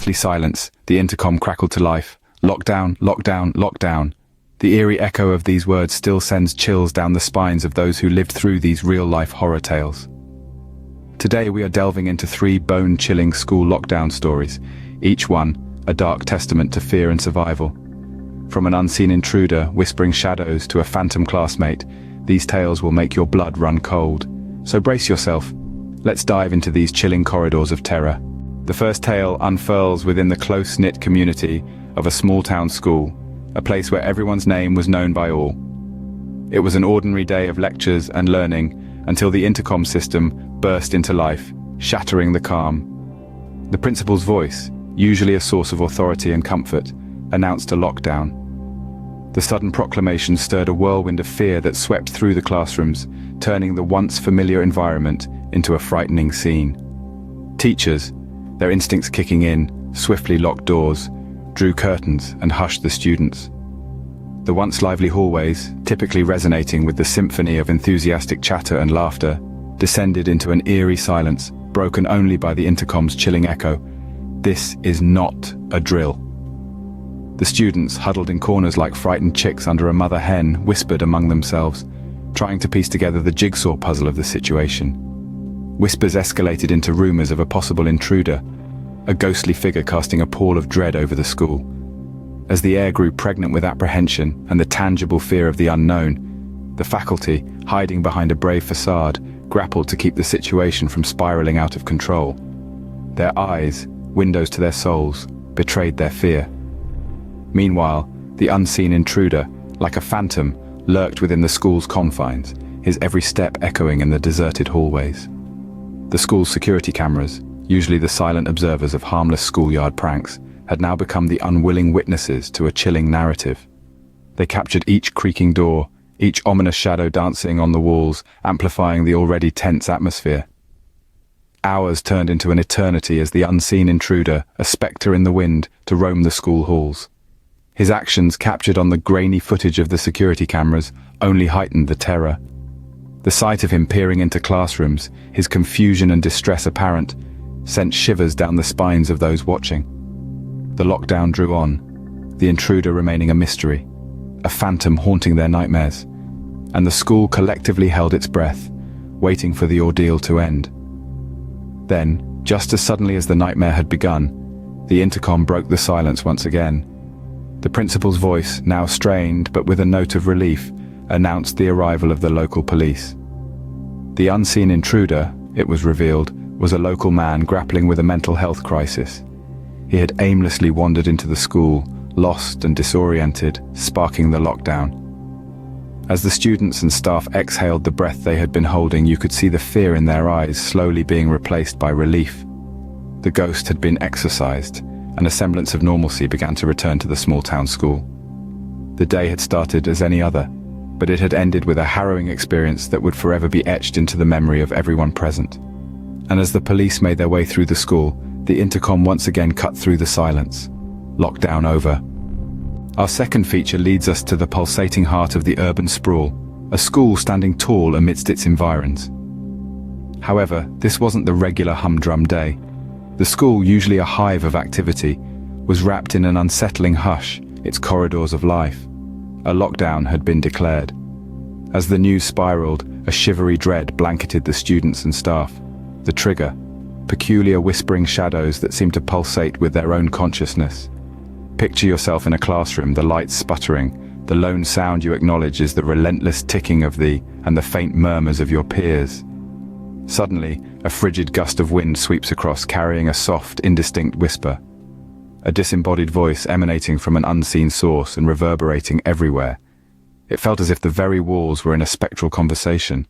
deathly silence, the intercom crackled to life. Lockdown, lockdown, lockdown. The eerie echo of these words still sends chills down the spines of those who lived through these real-life horror tales. Today we are delving into 3 bone-chilling school lockdown stories, each one a dark testament to fear and survival. From an unseen intruder whispering shadows to a phantom classmate, these tales will make your blood run cold. So brace yourself. Let's dive into these chilling corridors of terror. The first tale unfurls within the close-knit community of a small-town school, a place where everyone's name was known by all. It was an ordinary day of lectures and learning until the intercom system burst into life, shattering the calm. The principal's voice, usually a source of authority and comfort, announced a lockdown. The sudden proclamation stirred a whirlwind of fear that swept through the classrooms, turning the once familiar environment into a frightening scene. Teachers, their instincts kicking in, swiftly locked doors, drew curtains and hushed the students. The once lively hallways, typically resonating with the symphony of enthusiastic chatter and laughter, descended into an eerie silence, broken only by the intercom's chilling echo. This is not a drill. The students, huddled in corners like frightened chicks under a mother hen, whispered among themselves, trying to piece together the jigsaw puzzle of the situation. Whispers escalated into rumors of a possible intruder, a ghostly figure casting a pall of dread over the school. As the air grew pregnant with apprehension and the tangible fear of the unknown, the faculty, hiding behind a brave facade, grappled to keep the situation from spiraling out of control. Their eyes, windows to their souls, betrayed their fear. Meanwhile, the unseen intruder, like a phantom, lurked within the school's confines, his every step echoing in the deserted hallways. The school's security cameras, usually the silent observers of harmless schoolyard pranks, had now become the unwilling witnesses to a chilling narrative. They captured each creaking door, each ominous shadow dancing on the walls, amplifying the already tense atmosphere. Hours turned into an eternity as the unseen intruder, a spectre in the wind, to roam the school halls. His actions, captured on the grainy footage of the security cameras, only heightened the terror. The sight of him peering into classrooms, his confusion and distress apparent, sent shivers down the spines of those watching. The lockdown drew on, the intruder remaining a mystery, a phantom haunting their nightmares, and the school collectively held its breath, waiting for the ordeal to end. Then, just as suddenly as the nightmare had begun, the intercom broke the silence once again. The principal's voice, now strained but with a note of relief, announced the arrival of the local police. The unseen intruder, it was revealed, was a local man grappling with a mental health crisis. He had aimlessly wandered into the school, lost and disoriented, sparking the lockdown. As the students and staff exhaled the breath they had been holding, you could see the fear in their eyes slowly being replaced by relief. The ghost had been exorcised, and a semblance of normalcy began to return to the small-town school. The day had started as any other, but it had ended with a harrowing experience that would forever be etched into the memory of everyone present. And as the police made their way through the school, the intercom once again cut through the silence. Lockdown over. Our second feature leads us to the pulsating heart of the urban sprawl, a school standing tall amidst its environs. However, this wasn't the regular humdrum day. The school, usually a hive of activity, was wrapped in an unsettling hush, its corridors of life. A lockdown had been declared. As the news spiraled, a shivery dread blanketed the students and staff. The trigger, peculiar whispering shadows that seemed to pulsate with their own consciousness. Picture yourself in a classroom, the lights sputtering. The lone sound you acknowledge is the relentless ticking of and the faint murmurs of your peers. Suddenly, a frigid gust of wind sweeps across, carrying a soft, indistinct whisper. A disembodied voice emanating from an unseen source and reverberating everywhere. It felt as if the very walls were in a spectral conversation.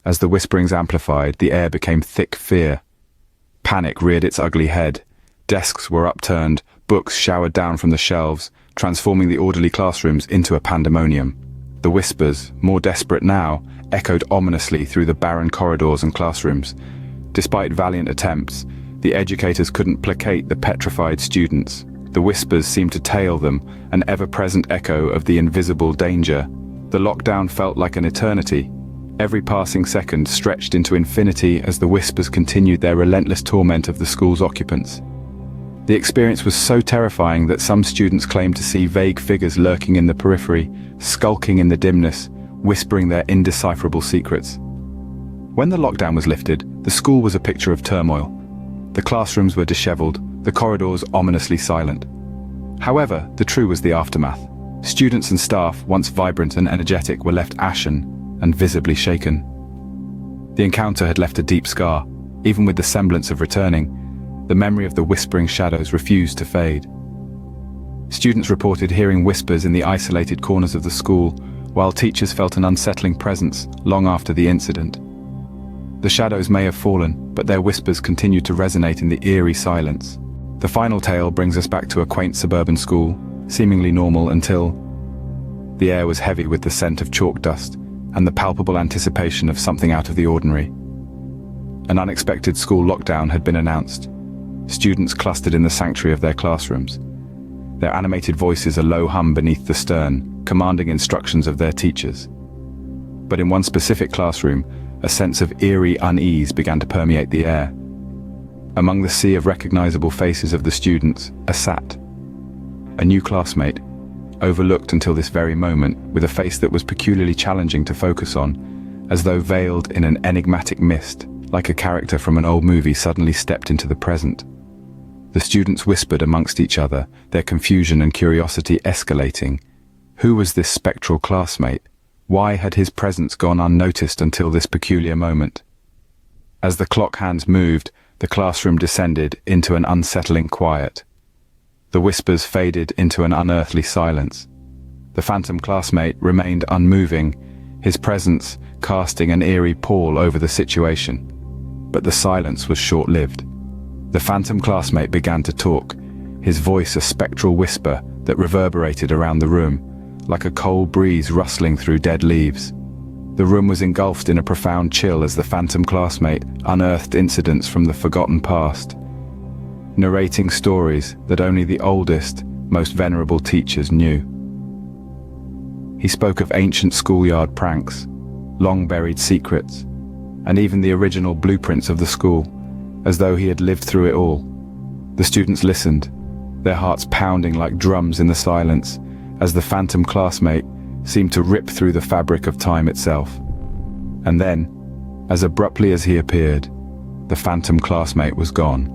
As the whisperings amplified, the air became thick fear. Panic reared its ugly head. Desks were upturned, books showered down from the shelves, transforming the orderly classrooms into a pandemonium. The whispers, more desperate now, echoed ominously through the barren corridors and classrooms. Despite valiant attempts, the educators couldn't placate the petrified students. The whispers seemed to tail them, an ever-present echo of the invisible danger. The lockdown felt like an eternity. Every passing second stretched into infinity as the whispers continued their relentless torment of the school's occupants. The experience was so terrifying that some students claimed to see vague figures lurking in the periphery, skulking in the dimness, whispering their indecipherable secrets. When the lockdown was lifted, the school was a picture of turmoil. The classrooms were disheveled, the corridors ominously silent. However, the true was the aftermath. Students and staff, once vibrant and energetic, were left ashen and visibly shaken. The encounter had left a deep scar. Even with the semblance of returning, the memory of the whispering shadows refused to fade. Students reported hearing whispers in the isolated corners of the school, while teachers felt an unsettling presence long after the incident. The shadows may have fallen, but their whispers continued to resonate in the eerie silence. The final tale brings us back to a quaint suburban school, seemingly normal until the air was heavy with the scent of chalk dust and the palpable anticipation of something out of the ordinary. An unexpected school lockdown had been announced. Students clustered in the sanctuary of their classrooms, their animated voices a low hum beneath the stern, commanding instructions of their teachers. But in one specific classroom, a sense of eerie unease began to permeate the air. Among the sea of recognizable faces of the students, sat a new classmate, overlooked until this very moment, with a face that was peculiarly challenging to focus on, as though veiled in an enigmatic mist, like a character from an old movie suddenly stepped into the present. The students whispered amongst each other, their confusion and curiosity escalating. Who was this spectral classmate? Why had his presence gone unnoticed until this peculiar moment? As the clock hands moved, the classroom descended into an unsettling quiet. The whispers faded into an unearthly silence. The phantom classmate remained unmoving, his presence casting an eerie pall over the situation. But the silence was short-lived. The phantom classmate began to talk, his voice a spectral whisper that reverberated around the room, like a cold breeze rustling through dead leaves. The room was engulfed in a profound chill as the phantom classmate unearthed incidents from the forgotten past, narrating stories that only the oldest, most venerable teachers knew. He spoke of ancient schoolyard pranks, long-buried secrets, and even the original blueprints of the school, as though he had lived through it all. The students listened, their hearts pounding like drums in the silence, as the phantom classmate seemed to rip through the fabric of time itself. And then, as abruptly as he appeared, the phantom classmate was gone.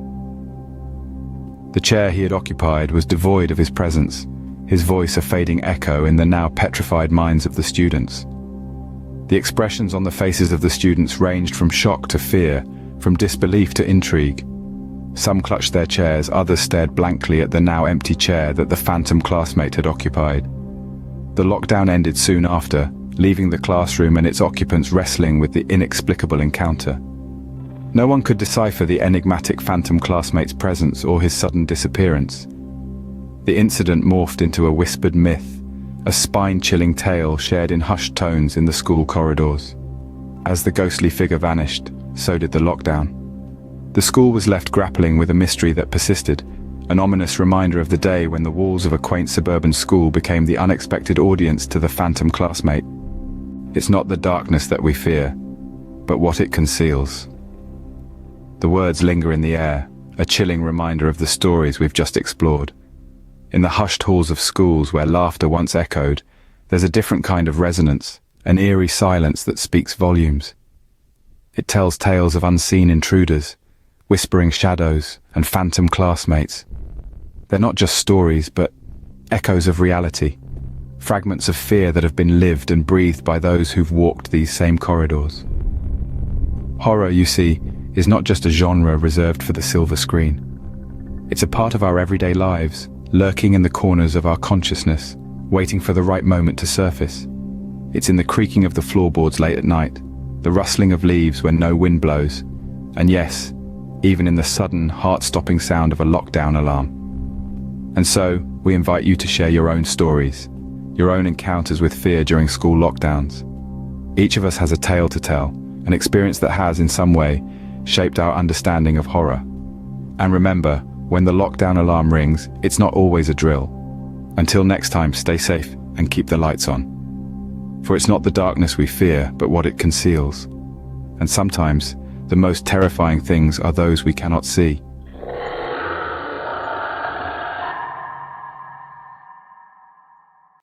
The chair he had occupied was devoid of his presence, his voice a fading echo in the now petrified minds of the students. The expressions on the faces of the students ranged from shock to fear, from disbelief to intrigue. Some clutched their chairs, others stared blankly at the now empty chair that the phantom classmate had occupied. The lockdown ended soon after, leaving the classroom and its occupants wrestling with the inexplicable encounter. No one could decipher the enigmatic phantom classmate's presence or his sudden disappearance. The incident morphed into a whispered myth, a spine-chilling tale shared in hushed tones in the school corridors. As the ghostly figure vanished, so did the lockdown. The school was left grappling with a mystery that persisted, an ominous reminder of the day when the walls of a quaint suburban school became the unexpected audience to the phantom classmate. It's not the darkness that we fear, but what it conceals. The words linger in the air, a chilling reminder of the stories we've just explored. In the hushed halls of schools where laughter once echoed, there's a different kind of resonance, an eerie silence that speaks volumes. It tells tales of unseen intruders, whispering shadows, and phantom classmates. They're not just stories, but echoes of reality, fragments of fear that have been lived and breathed by those who've walked these same corridors. Horror, you see, is not just a genre reserved for the silver screen. It's a part of our everyday lives, lurking in the corners of our consciousness, waiting for the right moment to surface. It's in the creaking of the floorboards late at night, the rustling of leaves when no wind blows, and yes, even in the sudden, heart-stopping sound of a lockdown alarm. And so, we invite you to share your own stories, your own encounters with fear during school lockdowns. Each of us has a tale to tell, an experience that has, in some way, shaped our understanding of horror. And remember, when the lockdown alarm rings, it's not always a drill. Until next time, stay safe and keep the lights on. For it's not the darkness we fear, but what it conceals. And sometimes, the most terrifying things are those we cannot see.